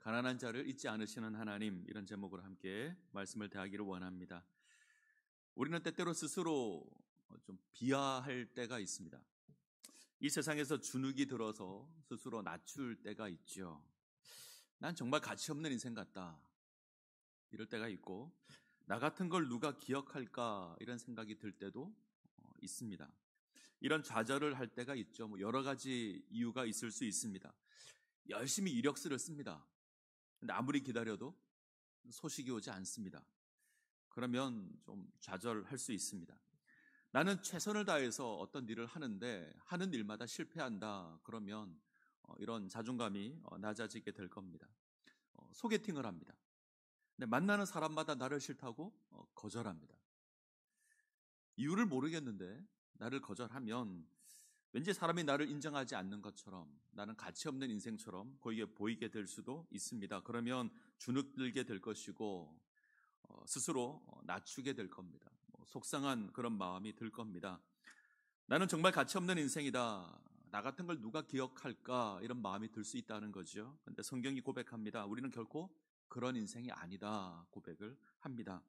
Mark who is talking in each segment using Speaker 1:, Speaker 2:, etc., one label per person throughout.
Speaker 1: 가난한 자를 잊지 않으시는 하나님, 이런 제목으로 함께 말씀을 대하기를 원합니다. 우리는 때때로 스스로 좀 비하할 때가 있습니다. 이 세상에서 주눅이 들어서 스스로 낮출 때가 있죠. 난 정말 가치 없는 인생 같다, 이럴 때가 있고, 나 같은 걸 누가 기억할까 이런 생각이 들 때도 있습니다. 이런 좌절을 할 때가 있죠. 여러 가지 이유가 있을 수 있습니다. 열심히 이력서를 씁니다. 근데 아무리 기다려도 소식이 오지 않습니다. 그러면 좀 좌절할 수 있습니다. 나는 최선을 다해서 어떤 일을 하는데 하는 일마다 실패한다. 그러면 이런 자존감이 낮아지게 될 겁니다. 소개팅을 합니다. 근데 만나는 사람마다 나를 싫다고 거절합니다. 이유를 모르겠는데 나를 거절하면 왠지 사람이 나를 인정하지 않는 것처럼, 나는 가치 없는 인생처럼 보이게 될 수도 있습니다. 그러면 주눅들게 될 것이고 스스로 낮추게 될 겁니다. 속상한 그런 마음이 들 겁니다. 나는 정말 가치 없는 인생이다, 나 같은 걸 누가 기억할까, 이런 마음이 들 수 있다는 거죠. 그런데 성경이 고백합니다. 우리는 결코 그런 인생이 아니다 고백을 합니다.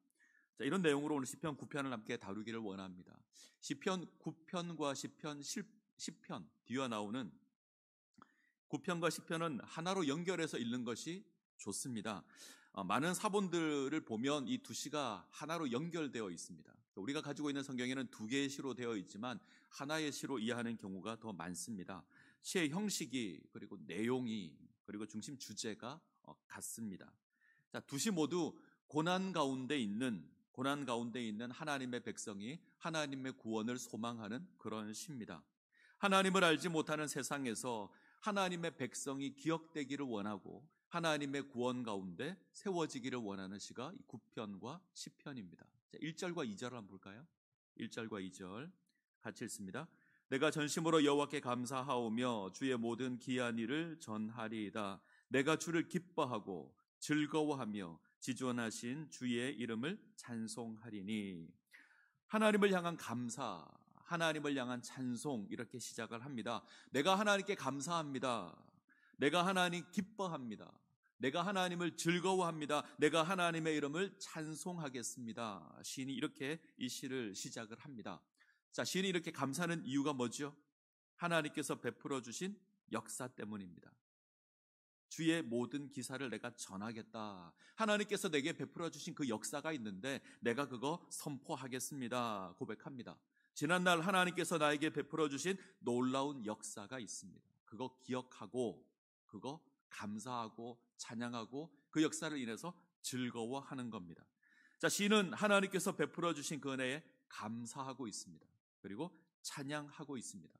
Speaker 1: 자, 이런 내용으로 오늘 시편 9편을 함께 다루기를 원합니다. 시편 9편과 시편 10편 뒤에 나오는 9편과 10편은 하나로 연결해서 읽는 것이 좋습니다. 많은 사본들을 보면 이 두 시가 하나로 연결되어 있습니다. 우리가 가지고 있는 성경에는 두 개의 시로 되어 있지만 하나의 시로 이해하는 경우가 더 많습니다. 시의 형식이, 그리고 내용이, 그리고 중심 주제가 같습니다. 자, 두 시 모두 고난 가운데 있는 하나님의 백성이 하나님의 구원을 소망하는 그런 시입니다. 하나님을 알지 못하는 세상에서 하나님의 백성이 기억되기를 원하고 하나님의 구원 가운데 세워지기를 원하는 시가 9편과 10편입니다. 1절과 2절을 한번 볼까요? 1절과 2절 같이 읽습니다. 내가 전심으로 여호와께 감사하오며 주의 모든 기이한 일을 전하리이다. 내가 주를 기뻐하고 즐거워하며 지존하신 주의 이름을 찬송하리니. 하나님을 향한 감사, 하나님을 향한 찬송, 이렇게 시작을 합니다. 내가 하나님께 감사합니다. 내가 하나님 기뻐합니다. 내가 하나님을 즐거워합니다. 내가 하나님의 이름을 찬송하겠습니다. 시인이 이렇게 이 시를 시작을 합니다. 자, 시인이 이렇게 감사하는 이유가 뭐죠? 하나님께서 베풀어 주신 역사 때문입니다. 주의 모든 기사를 내가 전하겠다. 하나님께서 내게 베풀어 주신 그 역사가 있는데 내가 그거 선포하겠습니다. 고백합니다. 지난날 하나님께서 나에게 베풀어 주신 놀라운 역사가 있습니다. 그거 기억하고, 그거 감사하고 찬양하고, 그 역사를 인해서 즐거워하는 겁니다. 자, 시인은 하나님께서 베풀어 주신 그 은혜에 감사하고 있습니다. 그리고 찬양하고 있습니다.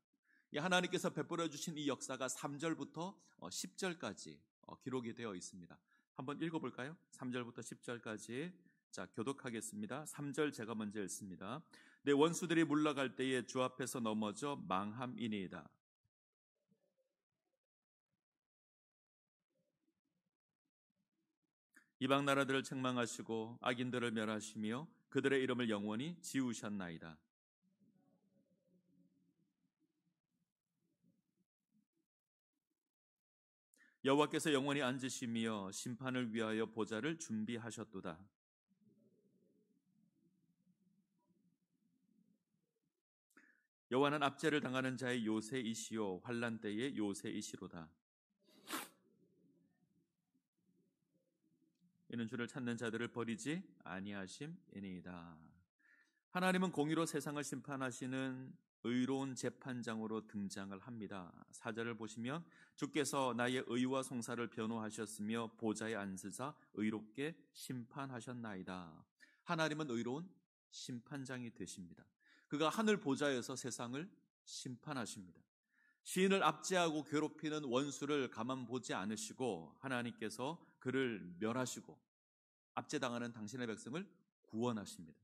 Speaker 1: 하나님께서 베풀어 주신 이 역사가 3절부터 10절까지 기록이 되어 있습니다. 한번 읽어볼까요? 3절부터 10절까지. 자, 교독하겠습니다. 3절 제가 먼저 읽습니다. 내 원수들이 물러갈 때에 주 앞에서 넘어져 망함이니이다. 이방 나라들을 책망하시고 악인들을 멸하시며 그들의 이름을 영원히 지우셨나이다. 여호와께서 영원히 앉으시며 심판을 위하여 보좌를 준비하셨도다. 여호와는 압제를 당하는 자의 요새이시요 환난 때의 요새이시로다. 이는 주를 찾는 자들을 버리지 아니하심이니이다. 하나님은 공의로 세상을 심판하시는 의로운 재판장으로 등장을 합니다. 4절을 보시면 주께서 나의 의와 송사를 변호하셨으며 보좌에 앉으사 의롭게 심판하셨나이다. 하나님은 의로운 심판장이 되십니다. 그가 하늘 보좌에서 세상을 심판하십니다. 시인을 압제하고 괴롭히는 원수를 가만 보지 않으시고 하나님께서 그를 멸하시고 압제당하는 당신의 백성을 구원하십니다.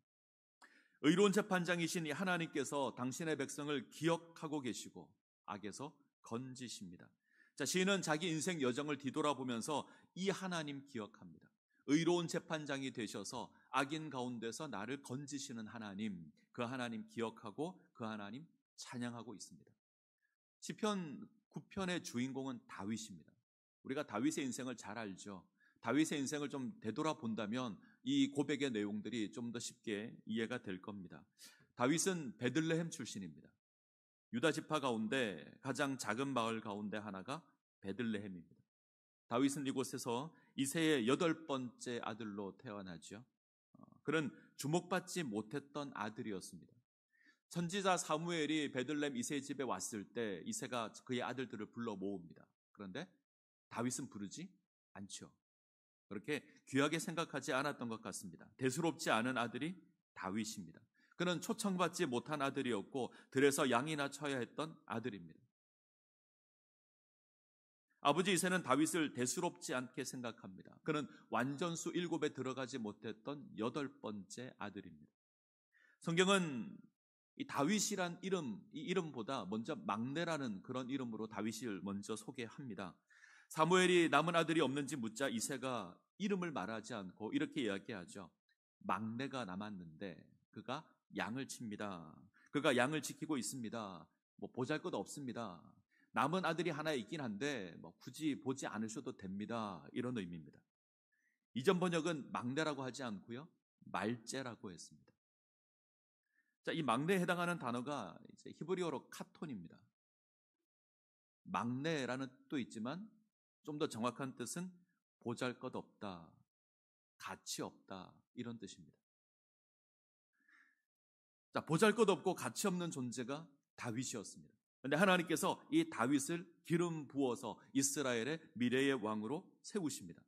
Speaker 1: 의로운 재판장이신 이 하나님께서 당신의 백성을 기억하고 계시고 악에서 건지십니다. 자, 시인은 자기 인생 여정을 뒤돌아보면서 이 하나님 기억합니다. 의로운 재판장이 되셔서 악인 가운데서 나를 건지시는 하나님, 그 하나님 기억하고 그 하나님 찬양하고 있습니다. 시편 9편의 주인공은 다윗입니다. 우리가 다윗의 인생을 잘 알죠. 다윗의 인생을 좀 되돌아본다면 이 고백의 내용들이 좀 더 쉽게 이해가 될 겁니다. 다윗은 베들레헴 출신입니다. 유다 지파 가운데 가장 작은 마을 가운데 하나가 베들레헴입니다. 다윗은 이곳에서 이새의 8번째 아들로 태어나죠. 그는 주목받지 못했던 아들이었습니다. 선지자 사무엘이 베들레헴 이새의 집에 왔을 때 이새가 그의 아들들을 불러 모읍니다. 그런데 다윗은 부르지 않죠. 그렇게 귀하게 생각하지 않았던 것 같습니다. 대수롭지 않은 아들이 다윗입니다. 그는 초청받지 못한 아들이었고 들에서 양이나 쳐야 했던 아들입니다. 아버지 이새는 다윗을 대수롭지 않게 생각합니다. 그는 완전수 7에 들어가지 못했던 8번째 아들입니다. 성경은 이 다윗이란 이 이름보다 먼저 막내라는 그런 이름으로 다윗을 먼저 소개합니다. 사무엘이 남은 아들이 없는지 묻자 이새가 이름을 말하지 않고 이렇게 이야기하죠. 막내가 남았는데 그가 양을 칩니다. 그가 양을 지키고 있습니다. 보잘것 없습니다. 남은 아들이 하나 있긴 한데 굳이 보지 않으셔도 됩니다. 이런 의미입니다. 이전 번역은 막내라고 하지 않고요. 말째라고 했습니다. 자, 이 막내에 해당하는 단어가 이제 히브리어로 카톤입니다. 막내라는 뜻도 있지만 좀 더 정확한 뜻은 보잘것없다, 가치 없다 이런 뜻입니다. 자, 보잘것없고 가치 없는 존재가 다윗이었습니다. 그런데 하나님께서 이 다윗을 기름 부어서 이스라엘의 미래의 왕으로 세우십니다.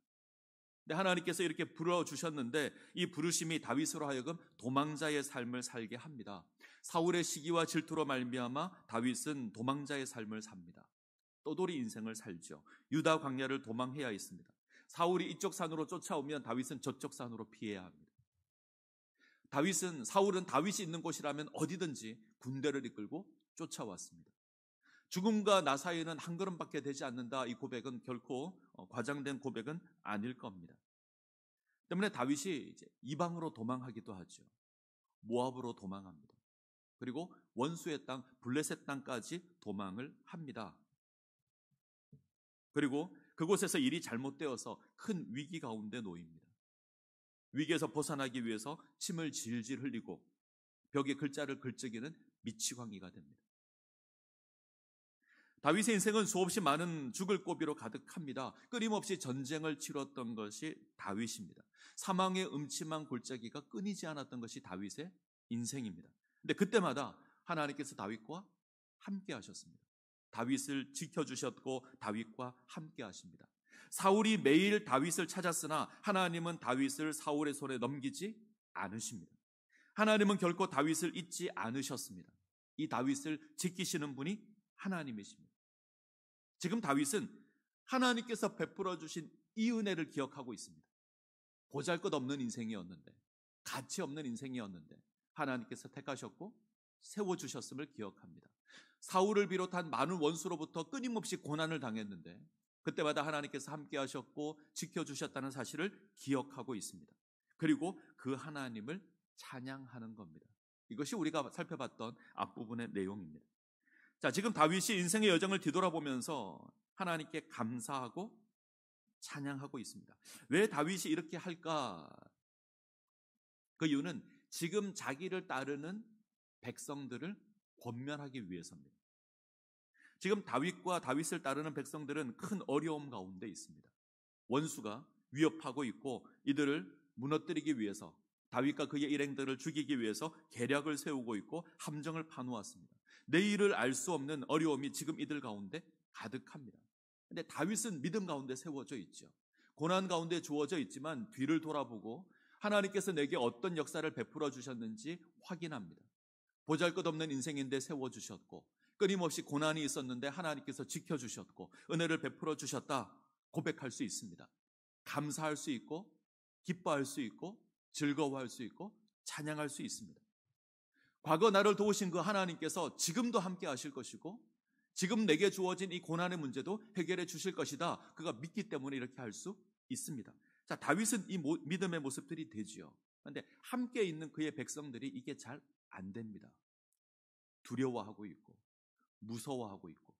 Speaker 1: 근데 하나님께서 이렇게 불러주셨는데 이 부르심이 다윗으로 하여금 도망자의 삶을 살게 합니다. 사울의 시기와 질투로 말미암아 다윗은 도망자의 삶을 삽니다. 떠돌이 인생을 살죠. 유다 광야를 도망해야 했습니다. 사울이 이쪽 산으로 쫓아오면 다윗은 저쪽 산으로 피해야 합니다. 사울은 다윗이 있는 곳이라면 어디든지 군대를 이끌고 쫓아왔습니다. 죽음과 나 사이에는 한 걸음밖에 되지 않는다. 이 고백은 결코 과장된 고백은 아닐 겁니다. 때문에 다윗이 이제 이방으로 도망하기도 하죠. 모압으로 도망합니다. 그리고 원수의 땅 블레셋 땅까지 도망을 합니다. 그리고 그곳에서 일이 잘못되어서 큰 위기 가운데 놓입니다. 위기에서 벗어나기 위해서 침을 질질 흘리고 벽에 글자를 글적이는 미치광이가 됩니다. 다윗의 인생은 수없이 많은 죽을 고비로 가득합니다. 끊임없이 전쟁을 치렀던 것이 다윗입니다. 사망의 음침한 골짜기가 끊이지 않았던 것이 다윗의 인생입니다. 근데 그때마다 하나님께서 다윗과 함께 하셨습니다. 다윗을 지켜주셨고 다윗과 함께 하십니다. 사울이 매일 다윗을 찾았으나 하나님은 다윗을 사울의 손에 넘기지 않으십니다. 하나님은 결코 다윗을 잊지 않으셨습니다. 이 다윗을 지키시는 분이 하나님이십니다. 지금 다윗은 하나님께서 베풀어 주신 이 은혜를 기억하고 있습니다. 보잘것없는 인생이었는데, 가치 없는 인생이었는데 하나님께서 택하셨고 세워주셨음을 기억합니다. 사울을 비롯한 많은 원수로부터 끊임없이 고난을 당했는데 그때마다 하나님께서 함께 하셨고 지켜주셨다는 사실을 기억하고 있습니다. 그리고 그 하나님을 찬양하는 겁니다. 이것이 우리가 살펴봤던 앞부분의 내용입니다. 자, 지금 다윗이 인생의 여정을 뒤돌아보면서 하나님께 감사하고 찬양하고 있습니다. 왜 다윗이 이렇게 할까? 그 이유는 지금 자기를 따르는 백성들을 권면하기 위해서입니다. 지금 다윗과 다윗을 따르는 백성들은 큰 어려움 가운데 있습니다. 원수가 위협하고 있고 이들을 무너뜨리기 위해서 다윗과 그의 일행들을 죽이기 위해서 계략을 세우고 있고 함정을 파놓았습니다. 내일을 알 수 없는 어려움이 지금 이들 가운데 가득합니다. 그런데 다윗은 믿음 가운데 세워져 있죠. 고난 가운데 주어져 있지만 뒤를 돌아보고 하나님께서 내게 어떤 역사를 베풀어 주셨는지 확인합니다. 보잘것없는 인생인데 세워주셨고 끊임없이 고난이 있었는데 하나님께서 지켜주셨고 은혜를 베풀어 주셨다 고백할 수 있습니다. 감사할 수 있고 기뻐할 수 있고 즐거워할 수 있고 찬양할 수 있습니다. 과거 나를 도우신 그 하나님께서 지금도 함께 하실 것이고 지금 내게 주어진 이 고난의 문제도 해결해 주실 것이다. 그가 믿기 때문에 이렇게 할 수 있습니다. 자, 다윗은 이 믿음의 모습들이 되지요. 그런데 함께 있는 그의 백성들이 이게 잘 안 됩니다. 두려워하고 있고 무서워하고 있고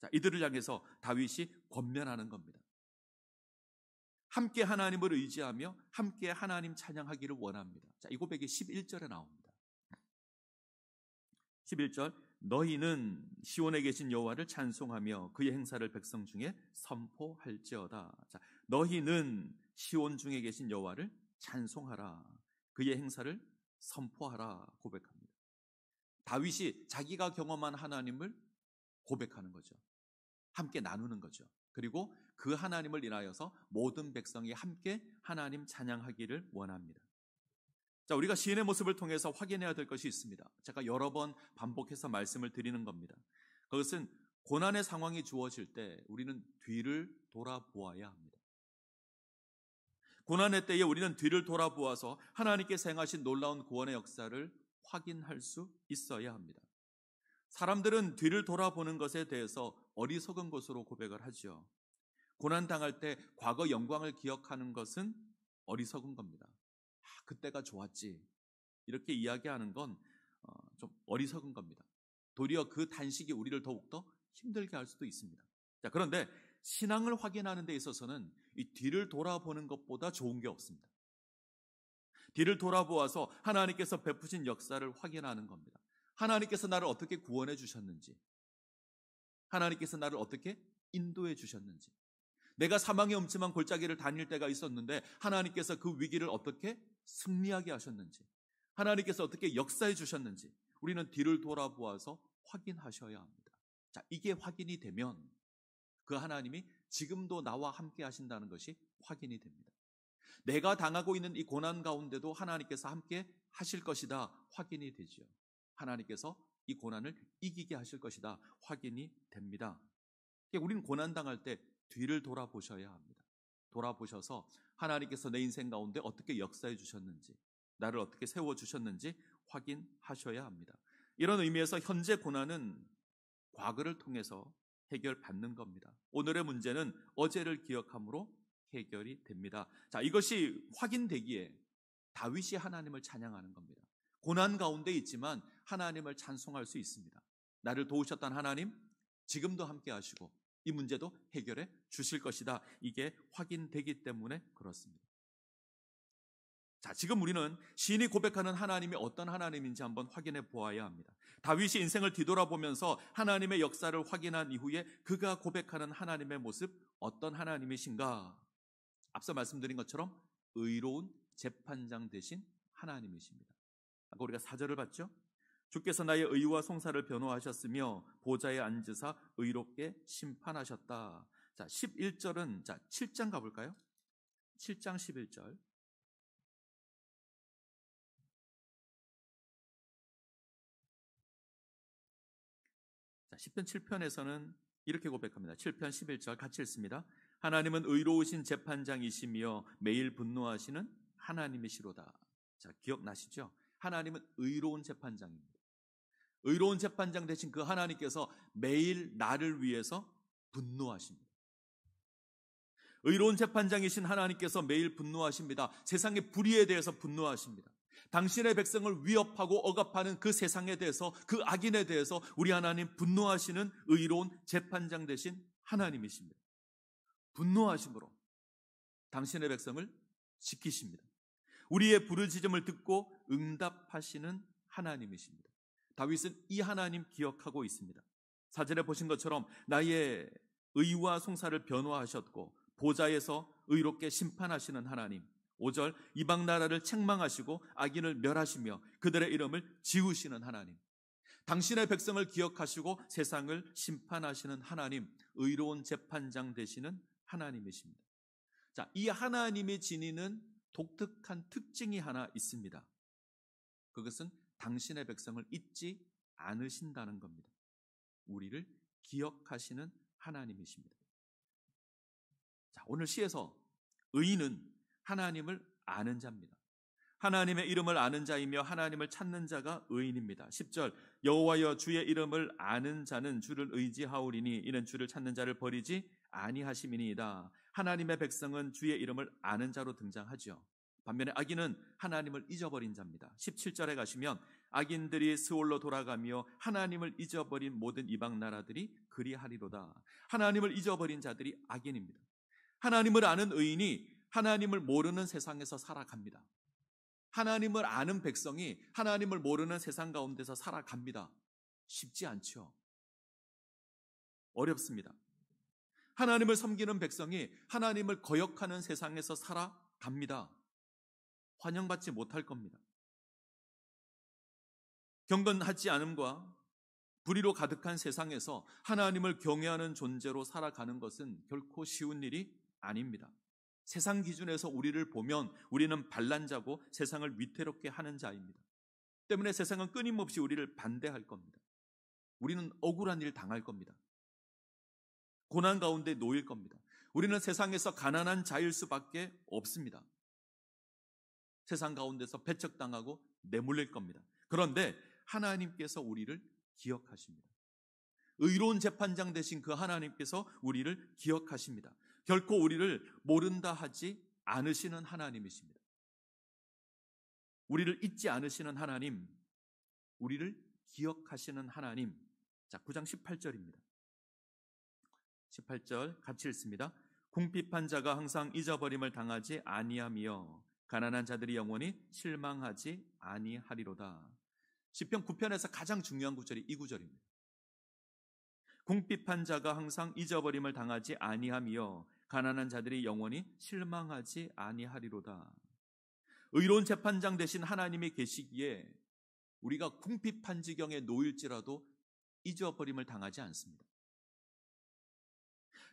Speaker 1: 자, 이들을 향해서 다윗이 권면하는 겁니다. 함께 하나님을 의지하며 함께 하나님 찬양하기를 원합니다. 자, 이 고백이 11절에 나옵니다. 11절, 너희는 시온에 계신 여호와를 찬송하며 그의 행사를 백성 중에 선포할지어다. 자, 너희는 시온 중에 계신 여호와를 찬송하라. 그의 행사를 선포하라 고백합니다. 다윗이 자기가 경험한 하나님을 고백하는 거죠. 함께 나누는 거죠. 그리고 그 하나님을 인하여서 모든 백성이 함께 하나님 찬양하기를 원합니다. 자, 우리가 시인의 모습을 통해서 확인해야 될 것이 있습니다. 제가 여러 번 반복해서 말씀을 드리는 겁니다. 그것은 고난의 상황이 주어질 때 우리는 뒤를 돌아보아야 합니다. 고난의 때에 우리는 뒤를 돌아보아서 하나님께서 행하신 놀라운 구원의 역사를 확인할 수 있어야 합니다. 사람들은 뒤를 돌아보는 것에 대해서 어리석은 것으로 고백을 하죠. 고난당할 때 과거 영광을 기억하는 것은 어리석은 겁니다. 그때가 좋았지, 이렇게 이야기하는 건 좀 어리석은 겁니다. 도리어 그 단식이 우리를 더욱더 힘들게 할 수도 있습니다. 자, 그런데 신앙을 확인하는 데 있어서는 이 뒤를 돌아보는 것보다 좋은 게 없습니다. 뒤를 돌아보아서 하나님께서 베푸신 역사를 확인하는 겁니다. 하나님께서 나를 어떻게 구원해 주셨는지, 하나님께서 나를 어떻게 인도해 주셨는지, 내가 사망의 음침한 골짜기를 다닐 때가 있었는데 하나님께서 그 위기를 어떻게 승리하게 하셨는지, 하나님께서 어떻게 역사해 주셨는지 우리는 뒤를 돌아보아서 확인하셔야 합니다. 자, 이게 확인이 되면 그 하나님이 지금도 나와 함께 하신다는 것이 확인이 됩니다. 내가 당하고 있는 이 고난 가운데도 하나님께서 함께 하실 것이다 확인이 되죠. 하나님께서 이 고난을 이기게 하실 것이다 확인이 됩니다. 우리는 고난 당할 때 뒤를 돌아보셔야 합니다. 돌아보셔서 하나님께서 내 인생 가운데 어떻게 역사해 주셨는지, 나를 어떻게 세워주셨는지 확인하셔야 합니다. 이런 의미에서 현재 고난은 과거를 통해서 해결받는 겁니다. 오늘의 문제는 어제를 기억함으로 해결이 됩니다. 자, 이것이 확인되기에 다윗이 하나님을 찬양하는 겁니다. 고난 가운데 있지만 하나님을 찬송할 수 있습니다. 나를 도우셨던 하나님, 지금도 함께 하시고 이 문제도 해결해 주실 것이다. 이게 확인되기 때문에 그렇습니다. 자, 지금 우리는 시인이 고백하는 하나님이 어떤 하나님인지 한번 확인해 보아야 합니다. 다윗이 인생을 뒤돌아보면서 하나님의 역사를 확인한 이후에 그가 고백하는 하나님의 모습, 어떤 하나님이신가? 앞서 말씀드린 것처럼 의로운 재판장 되신 하나님이십니다. 아까 우리가 4절을 봤죠? 주께서 나의 의와 송사를 변호하셨으며 보좌에 앉으사 의롭게 심판하셨다. 자, 11절은 7장 가볼까요? 7장 11절. 자, 10편 7편에서는 이렇게 고백합니다. 7편 11절 같이 읽습니다. 하나님은 의로우신 재판장이시며 매일 분노하시는 하나님이시로다. 자, 기억나시죠? 하나님은 의로운 재판장입니다. 의로운 재판장 되신 그 하나님께서 매일 나를 위해서 분노하십니다. 의로운 재판장이신 하나님께서 매일 분노하십니다. 세상의 불의에 대해서 분노하십니다. 당신의 백성을 위협하고 억압하는 그 세상에 대해서, 그 악인에 대해서 우리 하나님 분노하시는 의로운 재판장 되신 하나님이십니다. 분노하심으로 당신의 백성을 지키십니다. 우리의 부르짖음을 듣고 응답하시는 하나님이십니다. 다윗은 이 하나님 기억하고 있습니다. 4절에 보신 것처럼 나의 의와 송사를 변호하셨고 보좌에서 의롭게 심판하시는 하나님. 5절 이방 나라를 책망하시고 악인을 멸하시며 그들의 이름을 지우시는 하나님. 당신의 백성을 기억하시고 세상을 심판하시는 하나님, 의로운 재판장 되시는 하나님이십니다. 자, 이 하나님이 지니는 독특한 특징이 하나 있습니다. 그것은 당신의 백성을 잊지 않으신다는 겁니다. 우리를 기억하시는 하나님이십니다. 자, 오늘 시에서 의인은 하나님을 아는 자입니다. 하나님의 이름을 아는 자이며 하나님을 찾는 자가 의인입니다. 10절 여호와여 주의 이름을 아는 자는 주를 의지하오리니 이는 주를 찾는 자를 버리지 아니하심이니이다. 하나님의 백성은 주의 이름을 아는 자로 등장하죠. 반면에 악인은 하나님을 잊어버린 자입니다. 17절에 가시면 악인들이 스올로 돌아가며 하나님을 잊어버린 모든 이방 나라들이 그리하리로다. 하나님을 잊어버린 자들이 악인입니다. 하나님을 아는 의인이 하나님을 모르는 세상에서 살아갑니다. 하나님을 아는 백성이 하나님을 모르는 세상 가운데서 살아갑니다. 쉽지 않죠. 어렵습니다. 하나님을 섬기는 백성이 하나님을 거역하는 세상에서 살아갑니다. 환영받지 못할 겁니다. 경건하지 않음과 불의로 가득한 세상에서 하나님을 경외하는 존재로 살아가는 것은 결코 쉬운 일이 아닙니다. 세상 기준에서 우리를 보면 우리는 반란자고 세상을 위태롭게 하는 자입니다. 때문에 세상은 끊임없이 우리를 반대할 겁니다. 우리는 억울한 일 당할 겁니다. 고난 가운데 놓일 겁니다. 우리는 세상에서 가난한 자일 수밖에 없습니다. 세상 가운데서 배척당하고 내몰릴 겁니다. 그런데 하나님께서 우리를 기억하십니다. 의로운 재판장 되신 그 하나님께서 우리를 기억하십니다. 결코 우리를 모른다 하지 않으시는 하나님이십니다. 우리를 잊지 않으시는 하나님, 우리를 기억하시는 하나님. 자, 9장 18절입니다. 18절 같이 읽습니다. 궁핍한 자가 항상 잊어버림을 당하지 아니하며 가난한 자들이 영원히 실망하지 아니하리로다. 시편 9편에서 가장 중요한 구절이 이 구절입니다. 궁핍한 자가 항상 잊어버림을 당하지 아니하며 가난한 자들이 영원히 실망하지 아니하리로다. 의로운 재판장 되신 하나님이 계시기에 우리가 궁핍한 지경에 놓일지라도 잊어버림을 당하지 않습니다.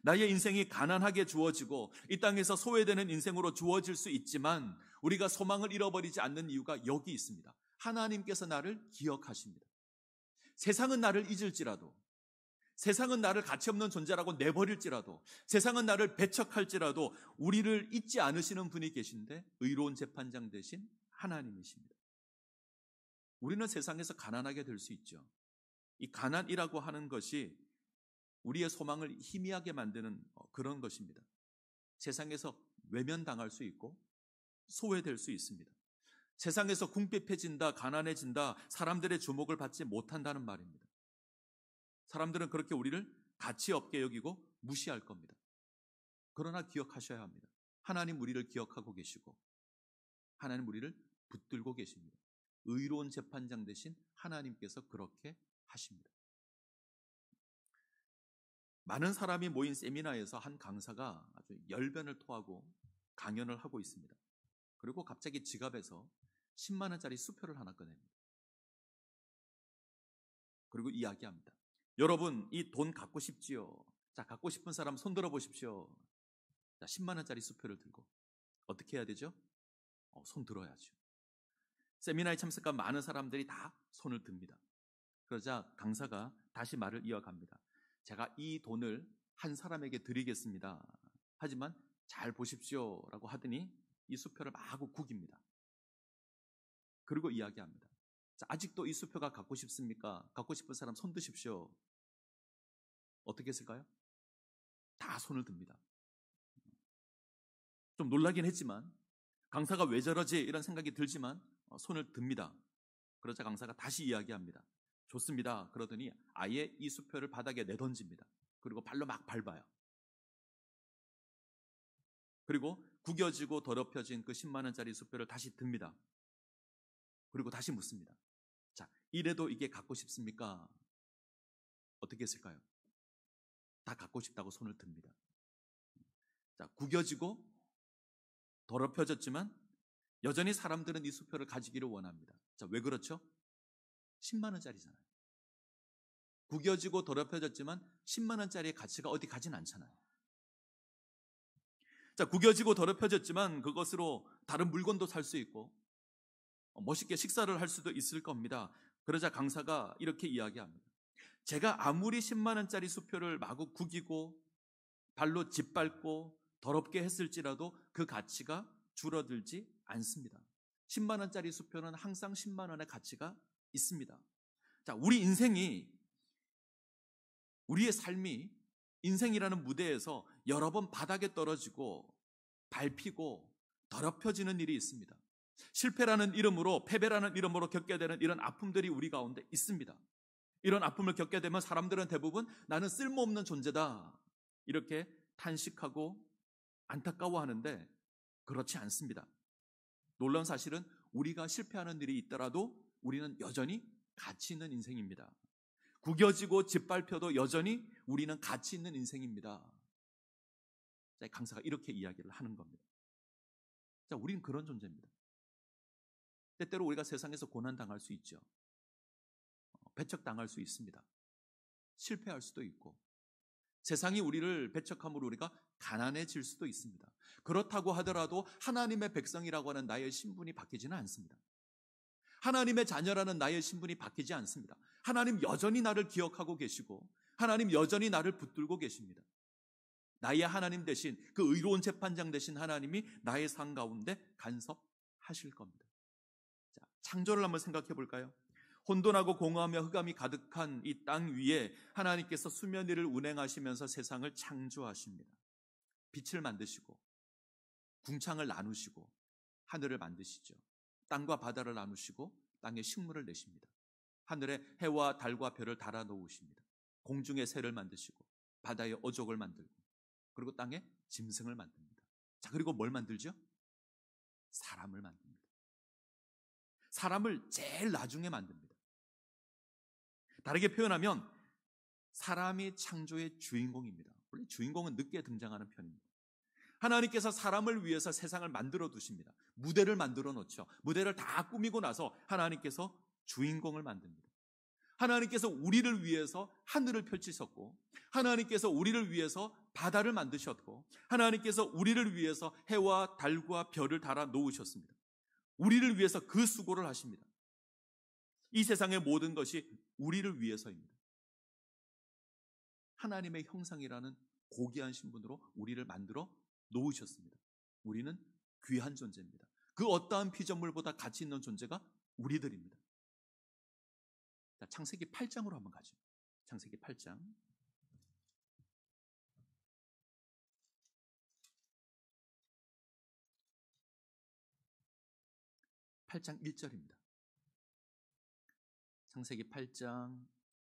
Speaker 1: 나의 인생이 가난하게 주어지고 이 땅에서 소외되는 인생으로 주어질 수 있지만 우리가 소망을 잃어버리지 않는 이유가 여기 있습니다. 하나님께서 나를 기억하십니다. 세상은 나를 잊을지라도, 세상은 나를 가치없는 존재라고 내버릴지라도, 세상은 나를 배척할지라도 우리를 잊지 않으시는 분이 계신데 의로운 재판장 되신 하나님이십니다. 우리는 세상에서 가난하게 될 수 있죠. 이 가난이라고 하는 것이 우리의 소망을 희미하게 만드는 그런 것입니다. 세상에서 외면당할 수 있고 소외될 수 있습니다. 세상에서 궁핍해진다, 가난해진다, 사람들의 주목을 받지 못한다는 말입니다. 사람들은 그렇게 우리를 가치 없게 여기고 무시할 겁니다. 그러나 기억하셔야 합니다. 하나님 우리를 기억하고 계시고 하나님 우리를 붙들고 계십니다. 의로운 재판장 되신 하나님께서 그렇게 하십니다. 많은 사람이 모인 세미나에서 한 강사가 아주 열변을 토하고 강연을 하고 있습니다. 그리고 갑자기 지갑에서 10만 원짜리 수표를 하나 꺼냅니다. 그리고 이야기합니다. 여러분, 이 돈 갖고 싶지요? 자, 갖고 싶은 사람 손 들어 보십시오. 자, 10만 원짜리 수표를 들고 어떻게 해야 되죠? 손 들어야죠. 세미나에 참석한 많은 사람들이 다 손을 듭니다. 그러자 강사가 다시 말을 이어갑니다. 제가 이 돈을 한 사람에게 드리겠습니다. 하지만 잘 보십시오 라고 하더니 이 수표를 마구 구깁니다. 그리고 이야기합니다. 자, 아직도 이 수표가 갖고 싶습니까? 갖고 싶은 사람 손 드십시오. 어떻게 했을까요? 다 손을 듭니다. 좀 놀라긴 했지만 강사가 왜 저러지? 이런 생각이 들지만 손을 듭니다. 그러자 강사가 다시 이야기합니다. 좋습니다. 그러더니 아예 이 수표를 바닥에 내던집니다. 그리고 발로 막 밟아요. 그리고 구겨지고 더럽혀진 그 10만 원짜리 수표를 다시 듭니다. 그리고 다시 묻습니다. 자, 이래도 이게 갖고 싶습니까? 어떻게 했을까요? 다 갖고 싶다고 손을 듭니다. 자, 구겨지고 더럽혀졌지만 여전히 사람들은 이 수표를 가지기를 원합니다. 자, 왜 그렇죠? 10만 원짜리잖아요. 구겨지고 더럽혀졌지만 10만 원짜리의 가치가 어디 가진 않잖아요. 자, 구겨지고 더럽혀졌지만 그것으로 다른 물건도 살 수 있고 멋있게 식사를 할 수도 있을 겁니다. 그러자 강사가 이렇게 이야기합니다. 제가 아무리 10만 원짜리 수표를 마구 구기고 발로 짓밟고 더럽게 했을지라도 그 가치가 줄어들지 않습니다. 10만 원짜리 수표는 항상 10만 원의 가치가 있습니다. 자, 우리의 삶이 인생이라는 무대에서 여러 번 바닥에 떨어지고 밟히고 더럽혀지는 일이 있습니다. 실패라는 이름으로, 패배라는 이름으로 겪게 되는 이런 아픔들이 우리 가운데 있습니다. 이런 아픔을 겪게 되면 사람들은 대부분 나는 쓸모없는 존재다, 이렇게 탄식하고 안타까워하는데 그렇지 않습니다. 놀라운 사실은 우리가 실패하는 일이 있더라도 우리는 여전히 가치 있는 인생입니다. 구겨지고 짓밟혀도 여전히 우리는 가치 있는 인생입니다. 자, 강사가 이렇게 이야기를 하는 겁니다. 자, 우리는 그런 존재입니다. 때때로 우리가 세상에서 고난당할 수 있죠. 배척당할 수 있습니다. 실패할 수도 있고, 세상이 우리를 배척함으로 우리가 가난해질 수도 있습니다. 그렇다고 하더라도 하나님의 백성이라고 하는 나의 신분이 바뀌지는 않습니다. 하나님의 자녀라는 나의 신분이 바뀌지 않습니다. 하나님 여전히 나를 기억하고 계시고, 하나님 여전히 나를 붙들고 계십니다. 나의 하나님 대신, 그 의로운 재판장 대신 하나님이 나의 삶 가운데 간섭하실 겁니다. 자, 창조를 한번 생각해 볼까요? 혼돈하고 공허하며 흑암이 가득한 이 땅 위에 하나님께서 수면 위를 운행하시면서 세상을 창조하십니다. 빛을 만드시고, 궁창을 나누시고, 하늘을 만드시죠. 땅과 바다를 나누시고 땅에 식물을 내십니다. 하늘에 해와 달과 별을 달아 놓으십니다. 공중에 새를 만드시고 바다에 어족을 만들고, 그리고 땅에 짐승을 만듭니다. 자, 그리고 뭘 만들죠? 사람을 만듭니다. 사람을 제일 나중에 만듭니다. 다르게 표현하면 사람이 창조의 주인공입니다. 원래 주인공은 늦게 등장하는 편입니다. 하나님께서 사람을 위해서 세상을 만들어 두십니다. 무대를 만들어 놓죠. 무대를 다 꾸미고 나서 하나님께서 주인공을 만듭니다. 하나님께서 우리를 위해서 하늘을 펼치셨고, 하나님께서 우리를 위해서 바다를 만드셨고, 하나님께서 우리를 위해서 해와 달과 별을 달아 놓으셨습니다. 우리를 위해서 그 수고를 하십니다. 이 세상의 모든 것이 우리를 위해서입니다. 하나님의 형상이라는 고귀한 신분으로 우리를 만들어 놓으셨습니다. 우리는 귀한 존재입니다. 그 어떠한 피조물보다 가치 있는 존재가 우리들입니다. 자, 창세기 8장으로 한번 가죠. 창세기 8장. 8장 1절입니다. 창세기 8장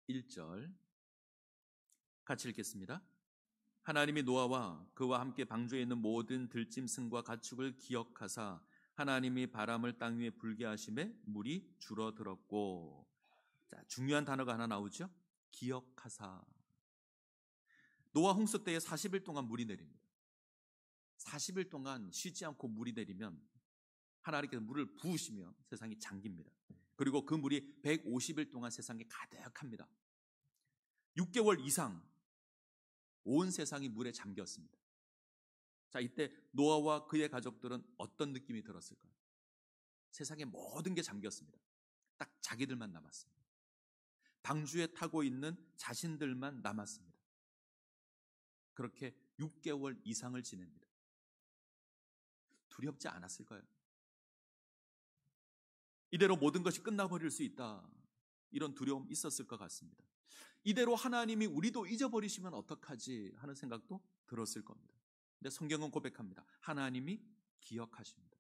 Speaker 1: 1절 같이 읽겠습니다. 하나님이 노아와 그와 함께 방주에 있는 모든 들짐승과 가축을 기억하사 하나님이 바람을 땅 위에 불게 하심에 물이 줄어들었고. 자, 중요한 단어가 하나 나오죠. 기억하사. 노아 홍수 때에 40일 동안 물이 내립니다. 40일 동안 쉬지 않고 물이 내리면 하나님께서 물을 부으시면 세상이 잠깁니다. 그리고 그 물이 150일 동안 세상에 가득합니다. 6개월 이상 온 세상이 물에 잠겼습니다. 자, 이때 노아와 그의 가족들은 어떤 느낌이 들었을까요? 세상의 모든 게 잠겼습니다. 딱 자기들만 남았습니다. 방주에 타고 있는 자신들만 남았습니다. 그렇게 6개월 이상을 지냅니다. 두렵지 않았을까요? 이대로 모든 것이 끝나버릴 수 있다, 이런 두려움 있었을 것 같습니다. 이대로 하나님이 우리도 잊어버리시면 어떡하지 하는 생각도 들었을 겁니다. 근데 성경은 고백합니다. 하나님이 기억하십니다.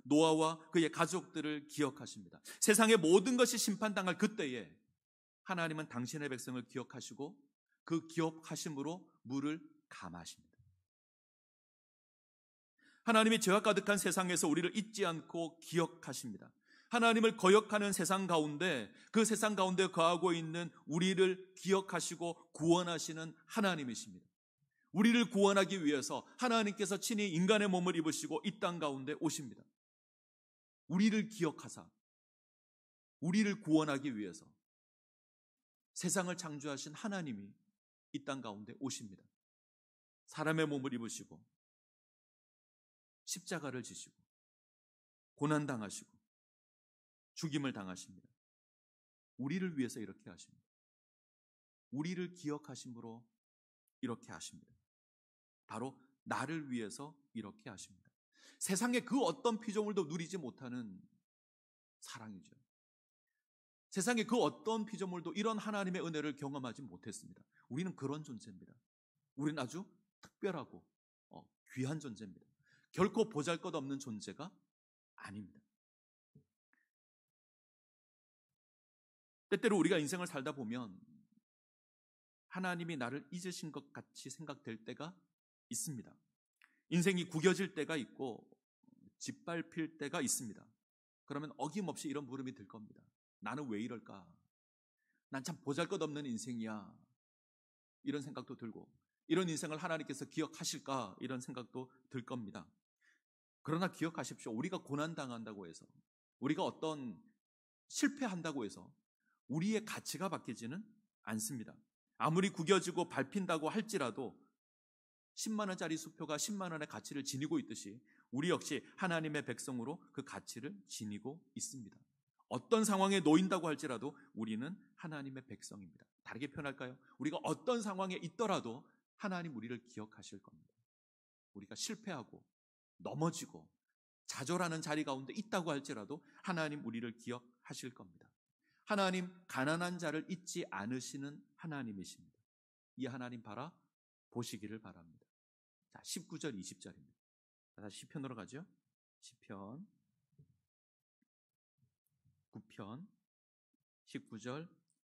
Speaker 1: 노아와 그의 가족들을 기억하십니다. 세상의 모든 것이 심판당할 그때에 하나님은 당신의 백성을 기억하시고 그 기억하심으로 물을 감하십니다. 하나님이 죄가 가득한 세상에서 우리를 잊지 않고 기억하십니다. 하나님을 거역하는 세상 가운데, 그 세상 가운데 거하고 있는 우리를 기억하시고 구원하시는 하나님이십니다. 우리를 구원하기 위해서 하나님께서 친히 인간의 몸을 입으시고 이 땅 가운데 오십니다. 우리를 기억하사 우리를 구원하기 위해서 세상을 창조하신 하나님이 이 땅 가운데 오십니다. 사람의 몸을 입으시고 십자가를 지시고 고난당하시고 죽임을 당하십니다. 우리를 위해서 이렇게 하십니다. 우리를 기억하심으로 이렇게 하십니다. 바로 나를 위해서 이렇게 하십니다. 세상의 그 어떤 피조물도 누리지 못하는 사랑이죠. 세상의 그 어떤 피조물도 이런 하나님의 은혜를 경험하지 못했습니다. 우리는 그런 존재입니다. 우리는 아주 특별하고 귀한 존재입니다. 결코 보잘것없는 존재가 아닙니다. 때때로 우리가 인생을 살다 보면 하나님이 나를 잊으신 것 같이 생각될 때가 있습니다. 인생이 구겨질 때가 있고 짓밟힐 때가 있습니다. 그러면 어김없이 이런 물음이 들 겁니다. 나는 왜 이럴까? 난 참 보잘것없는 인생이야. 이런 생각도 들고, 이런 인생을 하나님께서 기억하실까? 이런 생각도 들 겁니다. 그러나 기억하십시오. 우리가 고난당한다고 해서, 우리가 어떤 실패한다고 해서 우리의 가치가 바뀌지는 않습니다. 아무리 구겨지고 밟힌다고 할지라도 10만 원짜리 수표가 10만 원의 가치를 지니고 있듯이 우리 역시 하나님의 백성으로 그 가치를 지니고 있습니다. 어떤 상황에 놓인다고 할지라도 우리는 하나님의 백성입니다. 다르게 표현할까요? 우리가 어떤 상황에 있더라도 하나님 우리를 기억하실 겁니다. 우리가 실패하고 넘어지고 좌절하는 자리 가운데 있다고 할지라도 하나님 우리를 기억하실 겁니다. 하나님 가난한 자를 잊지 않으시는 하나님이십니다. 이 하나님 바라보시기를 바랍니다. 자, 19절 20절입니다. 다시 시편으로 가죠. 시편 9편 19절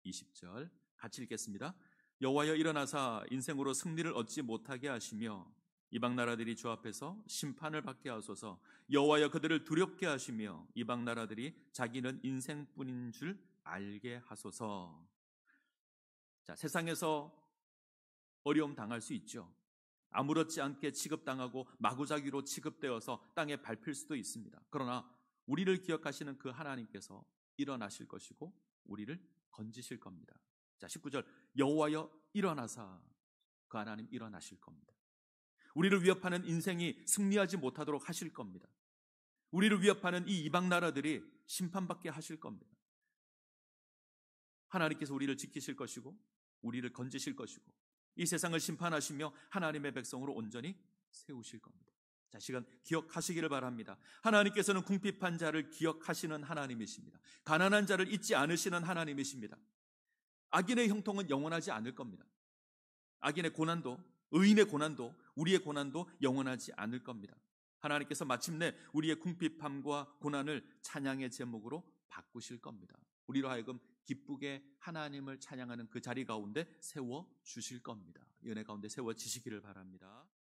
Speaker 1: 20절 같이 읽겠습니다. 여호와여 일어나사 인생으로 승리를 얻지 못하게 하시며 이방 나라들이 주 앞에서 심판을 받게 하소서. 여호와여 그들을 두렵게 하시며 이방 나라들이 자기는 인생뿐인 줄 알게 하소서. 자, 세상에서 어려움 당할 수 있죠. 아무렇지 않게 취급당하고 마구잡이로 취급되어서 땅에 밟힐 수도 있습니다. 그러나 우리를 기억하시는 그 하나님께서 일어나실 것이고 우리를 건지실 겁니다. 자, 19절 여호와여 일어나사, 그 하나님 일어나실 겁니다. 우리를 위협하는 인생이 승리하지 못하도록 하실 겁니다. 우리를 위협하는 이 이방 나라들이 심판받게 하실 겁니다. 하나님께서 우리를 지키실 것이고 우리를 건지실 것이고 이 세상을 심판하시며 하나님의 백성으로 온전히 세우실 겁니다. 자, 시간 기억하시기를 바랍니다. 하나님께서는 궁핍한 자를 기억하시는 하나님이십니다. 가난한 자를 잊지 않으시는 하나님이십니다. 악인의 형통은 영원하지 않을 겁니다. 악인의 고난도, 의인의 고난도, 우리의 고난도 영원하지 않을 겁니다. 하나님께서 마침내 우리의 궁핍함과 고난을 찬양의 제목으로 바꾸실 겁니다. 우리로 하여금 기쁘게 하나님을 찬양하는 그 자리 가운데 세워 주실 겁니다. 이 은혜 가운데 세워지시기를 바랍니다.